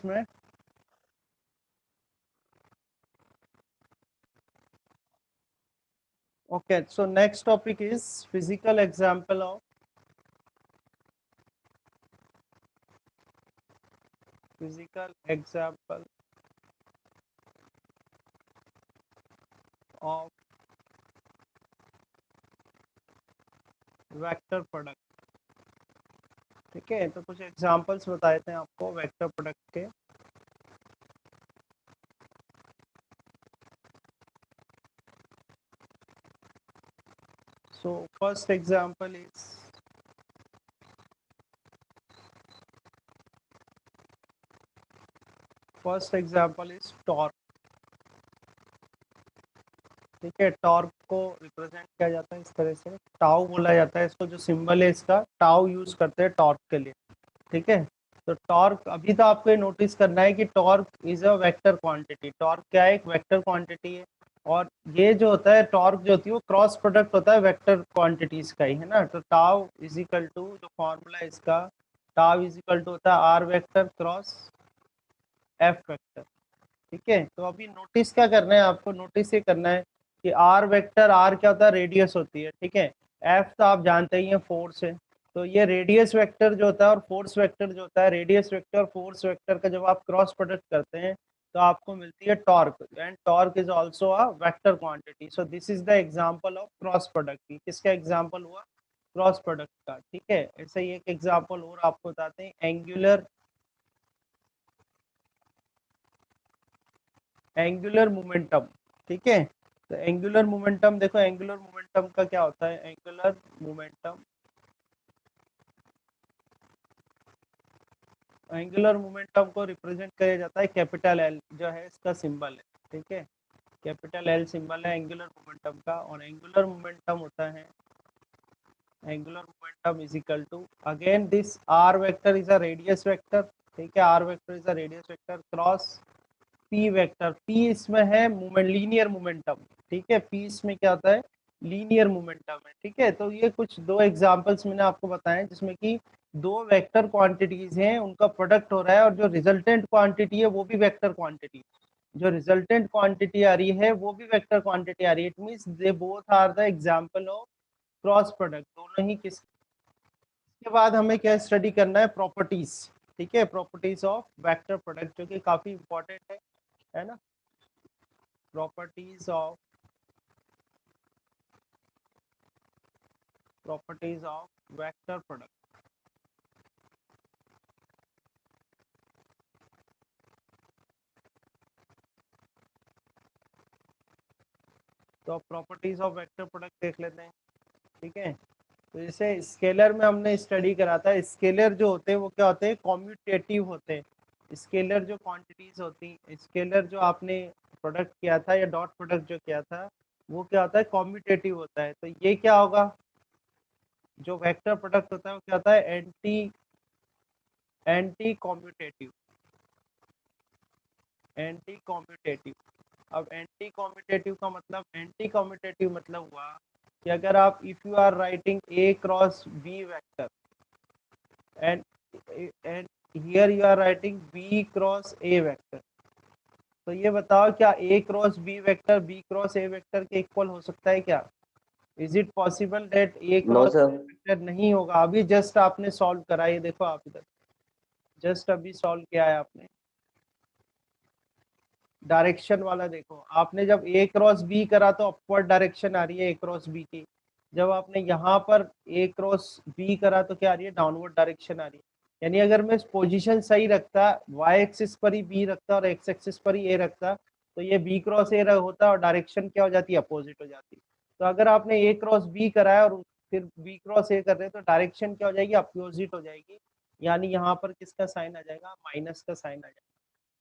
में? Okay, so next topic is physical example of vector product. ठीक है, तो कुछ एग्जांपल्स बताए थे आपको वेक्टर प्रोडक्ट के। So first example is torque. ठीक है, टॉर्क को रिप्रेजेंट किया जाता है इस तरह से, टाउ बोला जाता है इसको, जो सिंबल है इसका टाउ यूज करते हैं टॉर्क के लिए। ठीक है, तो टॉर्क अभी तो आपको ये नोटिस करना है कि torque is a vector quantity. Torque क्या है? एक वेक्टर क्वांटिटी है। और ये जो होता है टॉर्क जो होती है वो क्रॉस प्रोडक्ट होता है वेक्टर क्वांटिटीज का ही, है ना। तो टाउ इज इक्वल टू, जो फॉर्मूला है इसका, टाउ इज इक्वल टू होता है R vector cross F vector. ठीक है, तो अभी नोटिस क्या करना है आपको? नोटिस ये करना है कि आर वेक्टर, आर क्या होता है? रेडियस होती है। ठीक है, एफ तो आप जानते ही हैं फोर्स है। तो ये रेडियस वेक्टर जो होता है और फोर्स वेक्टर जो होता है, रेडियस वेक्टर और फोर्स वेक्टर का जब आप क्रॉस प्रोडक्ट करते हैं तो आपको मिलती है torque, and torque is also a vector quantity. So this is the example of cross product. किसका एग्जांपल हुआ? क्रॉस प्रोडक्ट का। ठीक है, ऐसे ही एक एग्जांपल और आपको बताते हैं, एंगुलर मोमेंटम। ठीक है, तो एंगुलर मोमेंटम देखो, एंगुलर मोमेंटम का क्या होता है? एंगुलर मोमेंटम को रिप्रेजेंट किया जाता है कैपिटल एल, जो है इसका सिंबल है। ठीक है, कैपिटल एल सिंबल है एंगुलर मोमेंटम का। और एंगुलर मोमेंटम होता है, angular momentum is equal to, again this R vector is a radius vector. ठीक है, R vector is a radius vector cross P vector. P इसमें है मोमेंट, लीनियर मोमेंटम। ठीक है, पी इसमें क्या होता है? लीनियर मोमेंटम है। ठीक है, तो ये कुछ दो एग्जांपल्स मैंने आपको बताए जिसमें कि दो वेक्टर क्वांटिटीज हैं, उनका प्रोडक्ट हो रहा है, और जो रिजल्टेंट क्वांटिटी है वो भी वेक्टर क्वांटिटी, जो रिजल्टेंट क्वांटिटी आ रही है वो भी वेक्टर क्वांटिटी आ रही है। It means they both are the example of cross product, दोनों ही। किसके बाद हमें क्या स्टडी करना है? प्रॉपर्टीज। ठीक है, प्रॉपर्टीज ऑफ वेक्टर प्रोडक्ट, जो कि काफी इंपॉर्टेंट है ना। Properties of vector product. तो प्रॉपर्टीज ऑफ वेक्टर प्रोडक्ट देख लेते हैं। ठीक है, तो जैसे स्केलर में हमने स्टडी करा था, स्केलर जो होते हैं वो क्या होते हैं? कॉम्यूटेटिव होते हैं। स्केलर जो क्वांटिटीज होती हैं, स्केलर जो आपने प्रोडक्ट किया था या डॉट प्रोडक्ट जो किया था, वो क्या होता है? कॉम्यूटेटिव होता है। तो ये क्या होगा? जो वेक्टर प्रोडक्ट होता है वो क्या होता है? Anti commutative. Anti commutative. अब एंटी कॉम्यूटेटिव का मतलब, एंटी कॉम्यूटेटिव मतलब हुआ कि अगर आप, if you are writing A cross B vector, and and here you are writing B cross A vector, तो ये बताओ क्या A cross B vector B cross A vector के इक्वल हो सकता है क्या? Is it possible that A no cross sir. Vector? नहीं होगा। अभी जस्ट आपने सॉल्व करा, ये देखो आप इधर जस्ट अभी सॉल्व किया है आपने, डायरेक्शन वाला देखो। आपने जब ए क्रॉस बी करा तो अपवर्ड डायरेक्शन आ रही है ए क्रॉस बी की। जब आपने यहाँ पर ए क्रॉस बी करा तो क्या आ रही है? डाउनवर्ड डायरेक्शन आ रही है। यानी अगर मैं पोजीशन सही रखता, वाई एक्सिस पर ही बी रखता और एक्स एक्सिस पर ही ए रखता, तो ये बी क्रॉस ए होता और डायरेक्शन क्या हो जाती है? अपोजिट हो जाती। तो अगर आपने ए क्रॉस बी करा है और फिर बी क्रॉस ए कर रहे हैं तो डायरेक्शन क्या हो जाएगी? अपोजिट हो जाएगी। यानी यहाँ पर किसका साइन आ जाएगा? माइनस का साइन आ जाएगा।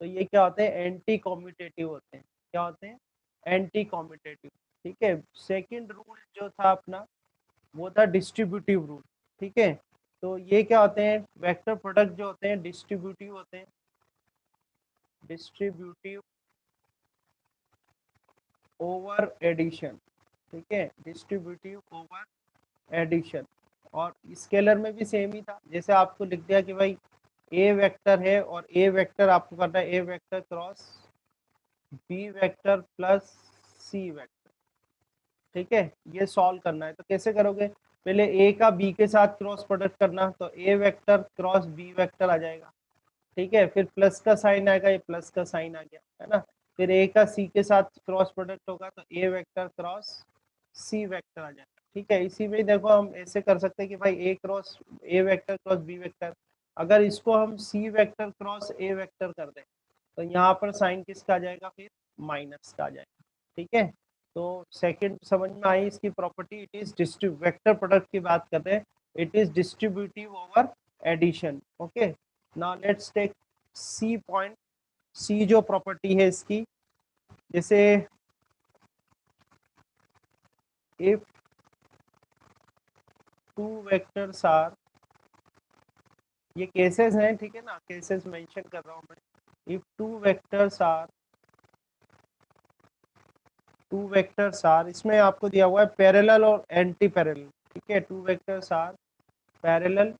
तो ये क्या होते हैं? एंटी कॉम्यूटेटिव होते हैं। क्या होते हैं? Anti commutative. ठीक है, सेकंड रूल जो था अपना वो था डिस्ट्रीब्यूटिव रूल। ठीक है, तो ये क्या होते हैं? वेक्टर प्रोडक्ट जो होते हैं डिस्ट्रीब्यूटिव होते हैं। Distributive over addition. ठीक है, डिस्ट्रीब्यूटिव ओवर एडिशन। और स्केलर में भी सेम ही था, जैसे आपको लिख दिया कि भाई ए वेक्टर है और ए वेक्टर आपको करना है A vector cross B vector plus C vector. ठीक है, ये सॉल्व करना है। तो कैसे करोगे, पहले ए का बी के साथ क्रॉस प्रोडक्ट करना, तो ए वेक्टर क्रॉस बी वेक्टर आ जाएगा। ठीक है, फिर प्लस का साइन आएगा, ये प्लस का साइन आ गया है ना। फिर ए का सी के साथ क्रॉस प्रोडक्ट होगा तो ए वेक्टर क्रॉस सी वेक्टर आ जाएगा। ठीक है, इसी में देखो हम ऐसे कर सकते हैं कि भाई A cross A vector cross B vector, अगर इसको हम C vector cross A vector कर दें तो यहाँ पर साइन किसका आ जाएगा, फिर माइनस का आ जाएगा। ठीक है, तो सेकंड समझ में आई इसकी property, it is distribute vector product की बात करते हैं, it is distributive over addition. Okay, now let's take C point. C जो प्रॉपर्टी है इसकी, जैसे इफ टू वेक्टर्स आर, ये केसेस हैं ठीक है ना, केसेस मेंशन कर रहा हूं मैं। इफ टू वेक्टर्स आर, इसमें आपको दिया हुआ है पैरेलल और एंटी पैरेलल। ठीक है, टू वेक्टर्स आर पैरेलल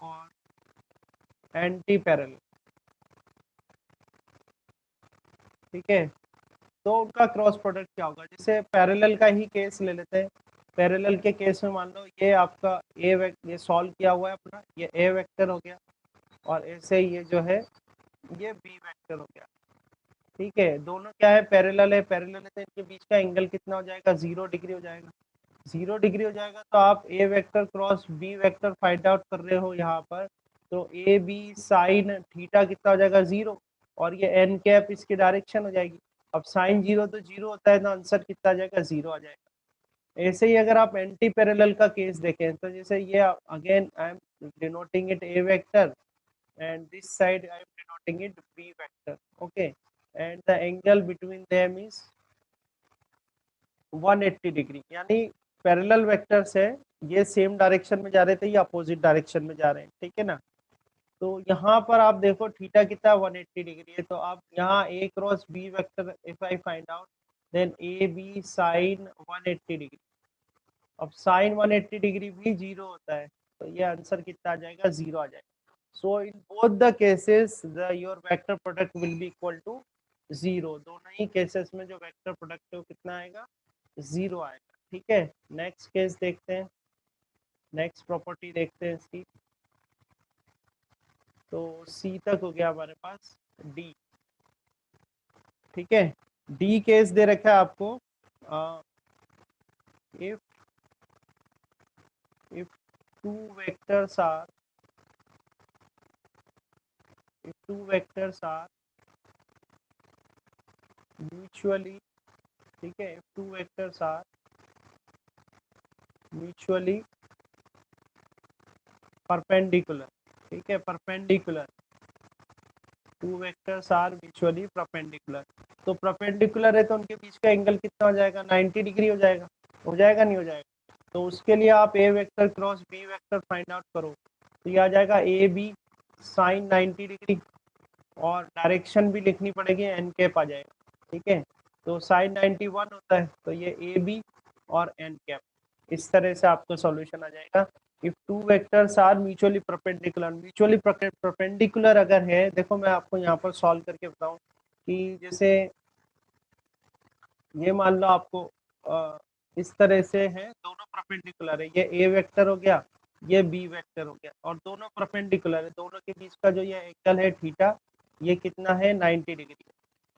और एंटी पैरेलल। ठीक है, तो उनका क्रॉस प्रोडक्ट क्या होगा, जैसे पैरेलल का ही केस ले लेते हैं। पैरेलल के केस में मान लो ये आपका ये सॉल्व किया हुआ है अपना, ये ए वेक्टर हो गया और ऐसे ये जो है ये बी वेक्टर हो गया। ठीक है, दोनों क्या है, पैरेलल है, पैरेलल है तो इनके बीच का एंगल कितना हो जाएगा, 0 डिग्री हो जाएगा। 0 डिग्री हो जाएगा तो आप A vector cross B vector find out कर रहे हो यहाँ पर, तो ए बी साइन थीटा कितना हो जाएगा, 0, और ये एन कैप इसकी डायरेक्शन हो जाएगी। अब साइन 0 तो 0 होता है, तो आंसर कितना आ जाएगा, 0 आ जाएगा। ऐसे ही अगर आप एंटी पैरेलल का केस देखें तो जैसे ये again I am denoting it A vector and this side I am denoting it b vector. Okay, and the angle between them is 180 degree, यानी पैरेलल वेक्टर्स है, ये सेम डायरेक्शन में जा रहे थे, ये अपोजिट डायरेक्शन में जा रहे हैं। ठीक है ना, तो यहाँ पर आप देखो थीटा कितना 180 डिग्री है, तो आप यहाँ A cross B vector if I find out then A B sine 180 degree. अब साइन 180 डिग्री भी 0 होता है, तो ये आंसर कितना आ जाएगा, 0 आ जाएगा। So in both the cases, your vector product will be equal to 0। दोनों ही केसेस में जो वेक्टर प्रोडक्ट है वो कितना आएगा, 0 आएगा। ठीक है, नेक्स्ट केस देखते हैं, नेक्स्ट प्रॉपर्टी देखते हैं इसकी। तो सी तक हो गया हमारे पास, डी। ठीक है, डी केस दे रखा है आपको, if if two vectors are if two vectors are mutually, ठीक है, if two vectors are mutually perpendicular, ठीक है, perpendicular, two vectors are mutually perpendicular, तो परपेंडिकुलर है तो उनके बीच का एंगल कितना हो जाएगा, 90 डिग्री हो जाएगा नहीं हो जाएगा। तो उसके लिए आप A vector cross B vector find out करो, तो ये आ जाएगा ए बी साइन 90 डिग्री, और डायरेक्शन भी लिखनी पड़ेगी, एन कैप आ जाएगा। ठीक है, तो साइन 91 होता है, तो ये ए बी और एन कैप, इस तरह से आपको सॉल्यूशन आ जाएगा। If two vectors are mutually perpendicular अगर है, देखो मैं आपको यहाँ पर सॉल्व करके बताऊं कि जैसे ये मान लो आपको इस तरह से है, दोनों परपेंडिकुलर है, ये ए वेक्टर हो गया, ये बी वेक्टर हो गया, और दोनों परपेंडिकुलर है, दोनों के बीच का जो ये एंगल है थीटा, ये कितना है, 90 डिग्री।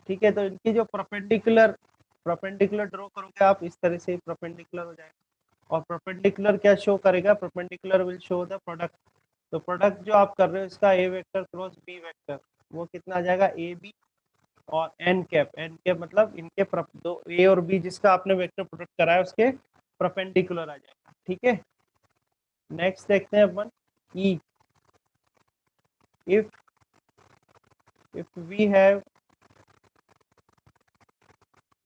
ठीक है, तो इनकी जो परपेंडिकुलर ड्रॉ करोगे आप, इस तरह से परपेंडिकुलर हो जाएगा, और परपेंडिकुलर क्या शो करेगा, perpendicular will show the product. तो प्रोडक्ट जो आप कर रहे हो इसका ए वेक्टर क्रॉस बी वेक्टर, वो कितना आ जाएगा, ए बी और एन कैप मतलब इनके दो ए और बी जिसका आपने वेक्टर प्रोडक्ट करा है उसके परपेंडिकुलर आ जाएगा। ठीक है, नेक्स्ट देखते हैं अपन E. If we have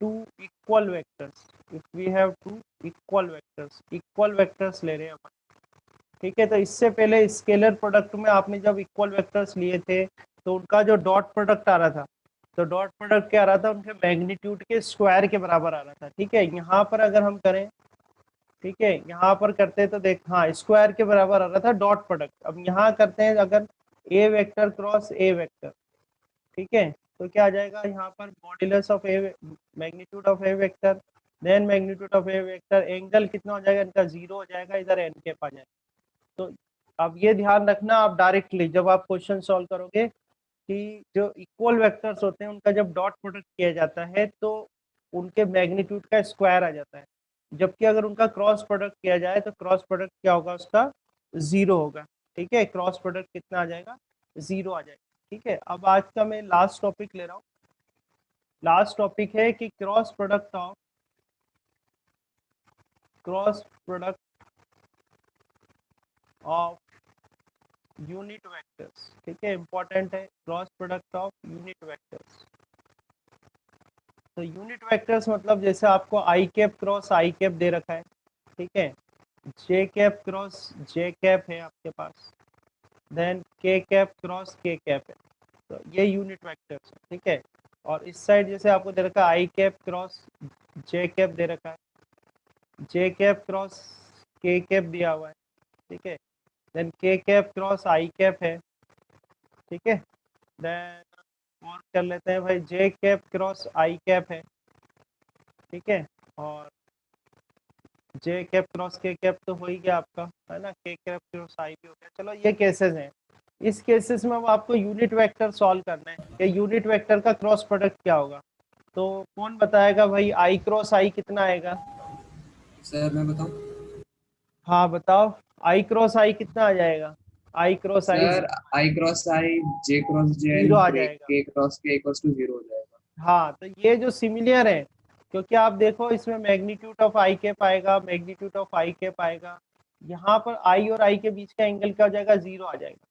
two equal vectors, equal vectors ले रहे हैं अपन। ठीक है, तो इससे पहले स्केलर प्रोडक्ट में आपने जब इक्वल वेक्टर्स लिए थे तो उनका जो डॉट प्रोडक्ट आ रहा था, तो डॉट प्रोडक्ट क्या आ रहा था, उनके मैग्नीट्यूड के स्क्वायर के बराबर आ रहा था। ठीक है, यहाँ पर अगर हम करें ठीक है, यहाँ पर करते तो देख, हाँ स्क्वायर के बराबर आ रहा था डॉट प्रोडक्ट। अब यहाँ करते हैं अगर A vector cross A vector, ठीक है, तो क्या आ जाएगा यहाँ पर modulus of A, magnitude of A vector, then magnitude of A vector, angle कितना हो जाएगा इनका, 0 हो जाएगा, इधर एन कैप आ जाएगा। तो अब ये ध्यान रखना, आप डायरेक्टली जब आप क्वेश्चन सॉल्व करोगे कि जो इक्वल वेक्टर्स होते हैं उनका जब डॉट प्रोडक्ट किया जाता है तो उनके मैग्नीट्यूड का स्क्वायर आ जाता है, जबकि अगर उनका क्रॉस प्रोडक्ट किया जाए तो क्रॉस प्रोडक्ट क्या होगा, उसका 0 होगा। ठीक है, क्रॉस प्रोडक्ट कितना आ जाएगा, 0 आ जाएगा। ठीक है, अब आज का मैं लास्ट टॉपिक ले रहा हूँ। लास्ट टॉपिक है कि cross product of unit vectors. ठीक है, इंपॉर्टेंट है, cross product of unit vectors. तो यूनिट वेक्टर्स मतलब जैसे आपको आई कैप क्रॉस आई कैप दे रखा है, ठीक है, जे कैप क्रॉस जे कैप है आपके पास, देन के कैप क्रॉस के कैप है, तो ये यूनिट वेक्टर्स है। ठीक है, और इस साइड जैसे आपको दे रखा है आई कैप क्रॉस जे कैप दे रखा है, जे कैप क्रॉस के कैप दिया हुआ है, ठीक है, देन के कैप क्रॉस आई कैप है, ठीक है, देन और कर लेते हैं भाई जे कैप क्रॉस आई कैप है, ठीक है, और जे कैप क्रॉस के कैप तो हो ही गया आपका, है ना, के कैप क्रॉस आई भी हो गया। चलो ये केसेस हैं, इस केसेस में अब आपको यूनिट वेक्टर सॉल्व करना है कि यूनिट वेक्टर का क्रॉस प्रोडक्ट क्या होगा। तो कौन बताएगा भाई, आई क्रॉस आई कितना आएगा? सर मैं बताऊं? हाँ बताओ, आई क्रॉस आई कितना आ जाएगा? I cross i sir i cross i j cross j 0 and आ जाएगा। के क्रॉस के इक्वल्स टू 0 हो जाएगा। हाँ, तो ये जो सिमिलर है, क्योंकि आप देखो इसमें मैग्नीट्यूड ऑफ आई कैप आएगा, मैग्नीट्यूड ऑफ आई कैप आएगा, यहाँ पर आई और आई के बीच का एंगल क्या हो जाएगा, 0 आ जाएगा।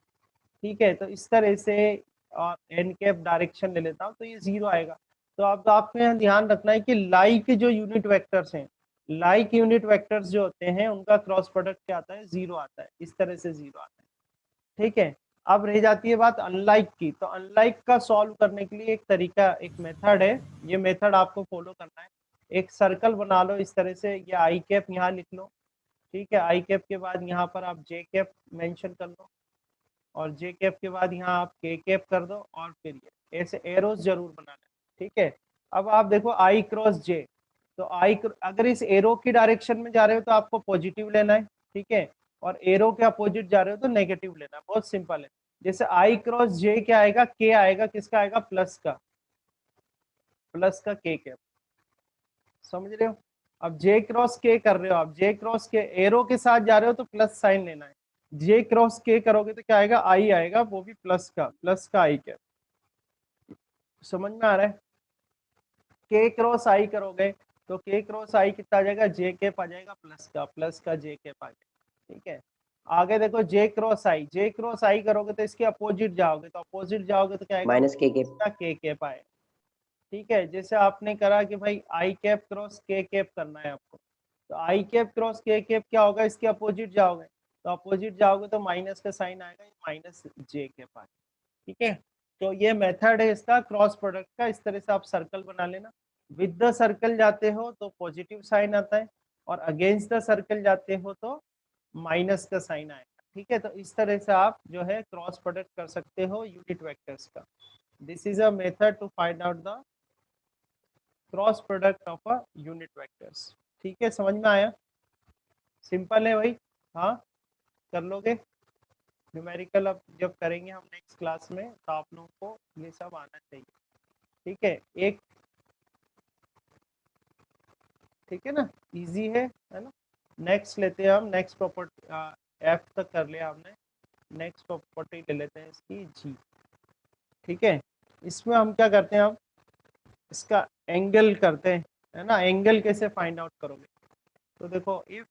ठीक है, तो इस तरह से एन कैप डायरेक्शन ले लेता हूँ तो ये 0 आएगा। तो अब आपको यहाँ ध्यान रखना है कि लाइक जो यूनिट वेक्टर्स हैं, लाइक यूनिट वेक्टर्स जो होते हैं उनका क्रॉस प्रोडक्ट क्या आता है, 0 आता है, इस तरह से 0 आता है। ठीक है, अब रह जाती है बात अनलाइक की। तो अनलाइक का सॉल्व करने के लिए एक तरीका, एक मेथड है, ये मेथड आपको फॉलो करना है। एक सर्कल बना लो इस तरह से, ये आई कैप यहाँ लिख लो, ठीक है, आई कैप के बाद यहाँ पर आप जे कैप मेंशन कर लो, और जे कैप के बाद यहाँ आप के कैप कर दो, और फिर ये ऐसे एरोस जरूर बनाना है। ठीक है, अब आप देखो आई क्रॉस जे, तो अगर इस एरो की डायरेक्शन में जा रहे हो तो आपको पॉजिटिव लेना है, ठीक है, और एरो के अपोजिट जा रहे हो तो नेगेटिव लेना है, बहुत सिंपल है। जैसे आई क्रॉस जे क्या आएगा, के आएगा, किसका आएगा, प्लस का, प्लस का के कैप, समझ रहे हो। अब जे क्रॉस के कर रहे हो, आप जे क्रॉस के एरो के साथ जा रहे हो तो प्लस साइन लेना है, जे क्रॉस के करोगे तो क्या आएगा, आई आएगा, वो भी प्लस का आई कैप, समझ में आ रहा है। के क्रॉस आई करोगे तो के क्रॉस आई कितना आ जाएगा, जे कैप आ जाएगा, प्लस का जे कैप आ जाएगा। ठीक है, आगे देखो जे क्रॉस आई करोगे तो इसके अपोजिट जाओगे, तो अपोजिट जाओगे तो क्या आएगा, माइनस के के कैप आएगा। ठीक है, जैसे आपने करा कि भाई आई कैप क्रॉस के कैप करना है आपको, तो आई कैप क्रॉस के कैप क्या होगा, इसके अपोजिट जाओगे, तो अपोजिट जाओगे तो माइनस का साइन आएगा, माइनस जे कैप आएगा। ठीक है, तो ये मेथड है इसका क्रॉस प्रोडक्ट का, इस तरह से आप सर्कल बना लेना। विद द सर्कल जाते हो तो पॉजिटिव साइन आता है, और अगेंस्ट द सर्कल जाते हो तो माइनस का साइन आएगा। ठीक है, तो इस तरह से आप जो है क्रॉस प्रोडक्ट कर सकते हो यूनिट वेक्टर्स का। This is a method to find out the cross product of a unit vectors. ठीक है, समझ में आया, सिंपल है भाई। हाँ, कर लोगे न्यूमेरिकल, अब जब करेंगे हम नेक्स्ट क्लास में तो आप लोगों को ये सब आना चाहिए। ठीक है, एक, ठीक है ना, इजी है ना। नेक्स्ट लेते हैं हम, नेक्स्ट प्रॉपर्टी, एफ तक कर लिया हमने, नेक्स्ट प्रॉपर्टी ले लेते हैं इसकी, जी। ठीक है, इसमें हम क्या करते हैं, हम इसका एंगल करते हैं, है ना। एंगल कैसे फाइंड आउट करोगे, तो देखो if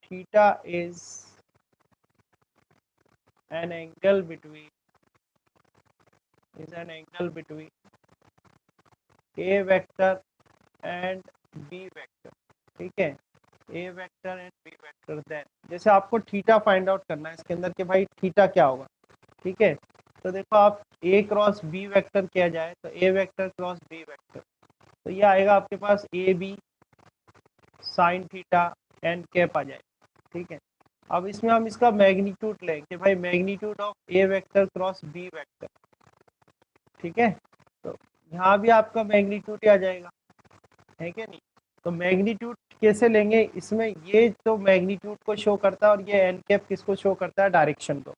theta is an angle between a vector and b vector, ठीक है, a vector and b vector, then जैसे आपको थीटा फाइंड आउट करना है इसके अंदर कि भाई थीटा क्या होगा। ठीक है, तो देखो आप a क्रॉस b वेक्टर किया जाए तो a vector cross b vector, तो ये आएगा आपके पास A B sine theta N cap आ जाएगा। ठीक है, अब इसमें हम इसका मैग्नीट्यूड लें कि भाई magnitude of A vector cross B vector. ठीक है, तो यहाँ भी आपका मैग्नीट्यूड आ जाएगा, है क्या नहीं? तो मैग्नीट्यूड कैसे लेंगे इसमें, ये तो मैग्नीट्यूड को शो करता है और ये एन कैप किसको शो करता है, डायरेक्शन को।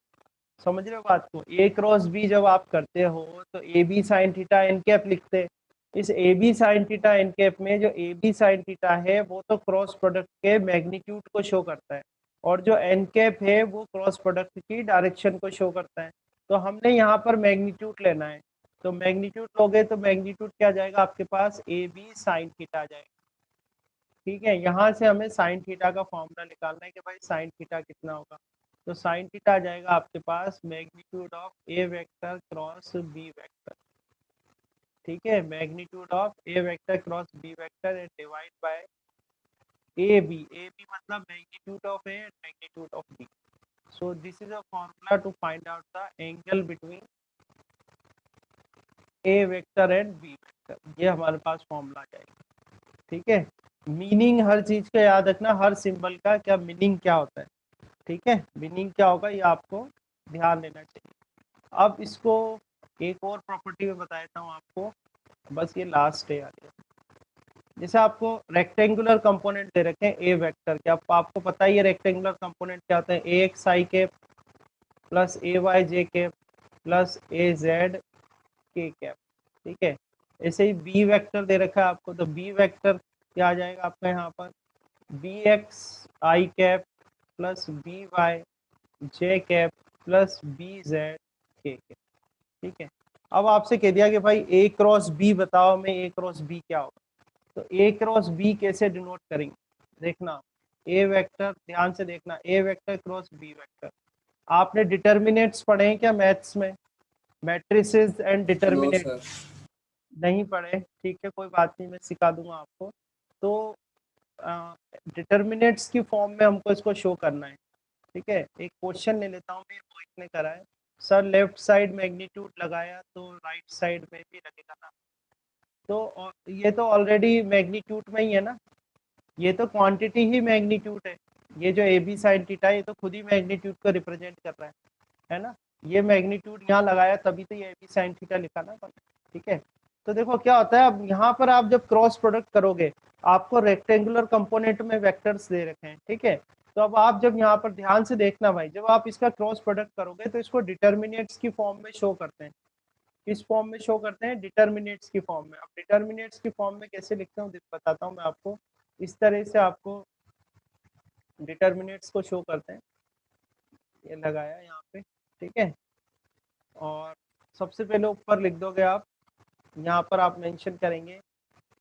समझ रहे हो बात को? ए क्रॉस बी जब आप करते हो तो A B sine theta N cap लिखते हैं। इस A B sine theta N cap में जो ए बी साइन थीटा है वो तो क्रॉस प्रोडक्ट के मैग्नीट्यूड को शो करता है, और जो एन कैप है वो क्रॉस प्रोडक्ट की डायरेक्शन को शो करता है। तो हमने यहाँ पर मैग्नीट्यूड लेना है, तो मैग्नीट्यूड लोगे तो मैग्नीट्यूड क्या आ जाएगा आपके पास, ए बी साइन थीटा आ जाएगा। ठीक है, यहाँ से हमें साइन थीटा का फॉर्मूला निकालना है कि भाई साइन थीटा कितना होगा। तो साइन थीटा आ जाएगा आपके पास magnitude of A vector cross B vector. ठीक है, magnitude of A vector cross B vector and divide by A B मतलब magnitude of A and magnitude of B. So this is a formula to find out the angle between A vector and B vector. ये हमारे पास formula आ जाएगा। ठीक है, meaning हर चीज का याद रखना, हर सिंबल का क्या मीनिंग क्या होता है। ठीक है, मीनिंग क्या होगा ये आपको ध्यान देना चाहिए। अब इसको एक और प्रॉपर्टी में बता देता हूँ आपको, बस ये लास्ट है यार। जैसे आपको रेक्टेंगुलर कंपोनेंट दे रखे हैं ए वेक्टर के, आपको पता ही है रेक्टेंगुलर कंपोनेंट क्या होते हैं, ए एक्स आई कैप प्लस ए वाई जे कैप प्लस ए जेड के कैप। ठीक है, ऐसे ही बी वेक्टर दे रखा है आपको, तो बी वेक्टर क्या आ जाएगा आपका यहाँ पर, बी एक्स आई कैप प्लस बी वाई जे कैप प्लस बी जेड के कैप। ठीक है, अब आपसे कह दिया कि भाई ए क्रॉस बी बताओ, मैं ए क्रॉस बी क्या होगा। तो ए क्रॉस बी कैसे डिनोट करेंगे, देखना ए वेक्टर, ध्यान से देखना, A vector cross B vector. आपने डिटर्मिनेट्स पढ़े हैं क्या मैथ्स में, matrices and no determinant? Sir. नहीं पढ़े, ठीक है कोई बात नहीं, मैं सिखा दूंगा आपको। तो डिटर्मिनेट्स की फॉर्म में हमको इसको शो करना है। ठीक है, एक क्वेश्चन ले लेता हूँ मैं, रोहित ने करा है। सर लेफ्ट साइड मैग्नीट्यूड लगाया तो राइट साइड में भी लगेगा ना, तो ये तो ऑलरेडी मैग्नीट्यूड में ही है ना, ये तो क्वांटिटी ही मैग्नीट्यूड है। ये जो ए बी साइन थीटा ये तो खुद ही मैग्नीट्यूड को रिप्रेजेंट कर रहा है ना। ये मैग्नीट्यूड यहाँ लगाया तभी तो ये ए बी साइन थीटा लिखा ना। ठीक है, तो देखो क्या होता है, अब यहाँ पर आप जब क्रॉस प्रोडक्ट करोगे, आपको रेक्टेंगुलर कंपोनेंट में वेक्टर्स दे रखे हैं। ठीक है, तो अब आप जब यहाँ पर ध्यान से देखना भाई, जब आप इसका क्रॉस प्रोडक्ट करोगे तो इसको डिटर्मिनेट्स की फॉर्म में शो करते हैं। किस फॉर्म में शो करते हैं, डिटर्मिनेट्स की फॉर्म में। अब डिटर्मिनेट्स की फॉर्म में कैसे लिखते हूँ बताता हूँ मैं आपको, इस तरह से आपको डिटर्मिनेट्स को शो करते हैं। ये लगाया यहाँ पे, ठीक है, और सबसे पहले ऊपर लिख दोगे आप, यहाँ पर आप मेंशन करेंगे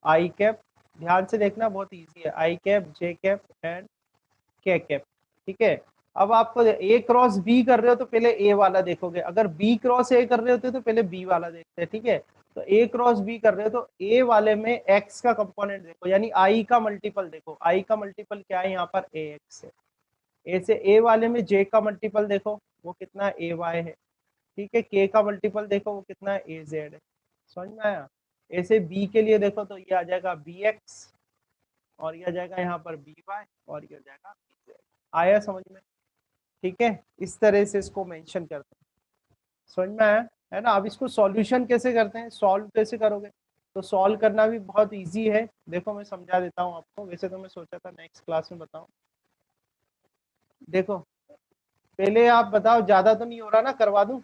आई कैप, ध्यान से देखना बहुत इजी है, आई कैप जे कैप एंड के कैप। ठीक है, अब आपको ए क्रॉस बी कर रहे हो तो पहले ए वाला देखोगे, अगर बी क्रॉस ए कर रहे होते तो पहले बी वाला देखते हैं। ठीक है, तो ए क्रॉस बी कर रहे हो तो ए वाले में एक्स का कंपोनेंट देखो, यानी आई का मल्टीपल देखो, आई का मल्टीपल क्या है यहाँ पर, ए एक्स है। ए से ए वाले में जे का मल्टीपल देखो, वो कितना ए वाई है। ठीक है, के का मल्टीपल देखो वो कितना है, ए जेड है। समझ में आया? ऐसे बी के लिए देखो तो ये आ जाएगा बी एक्स, और ये आ जाएगा यहाँ पर बी वाई, और ये आ जाएगा बी जेड। आया समझ में? ठीक है, इस तरह से इसको मेंशन करते हैं। समझ में आया है ना? अब इसको सॉल्यूशन कैसे करते हैं, सॉल्व कैसे करोगे, तो सॉल्व करना भी बहुत इजी है। देखो मैं समझा देता हूँ आपको, वैसे तो मैं सोचा था नेक्स्ट क्लास में बताऊँ। देखो पहले आप बताओ, ज्यादा तो नहीं हो रहा ना, करवा दूं?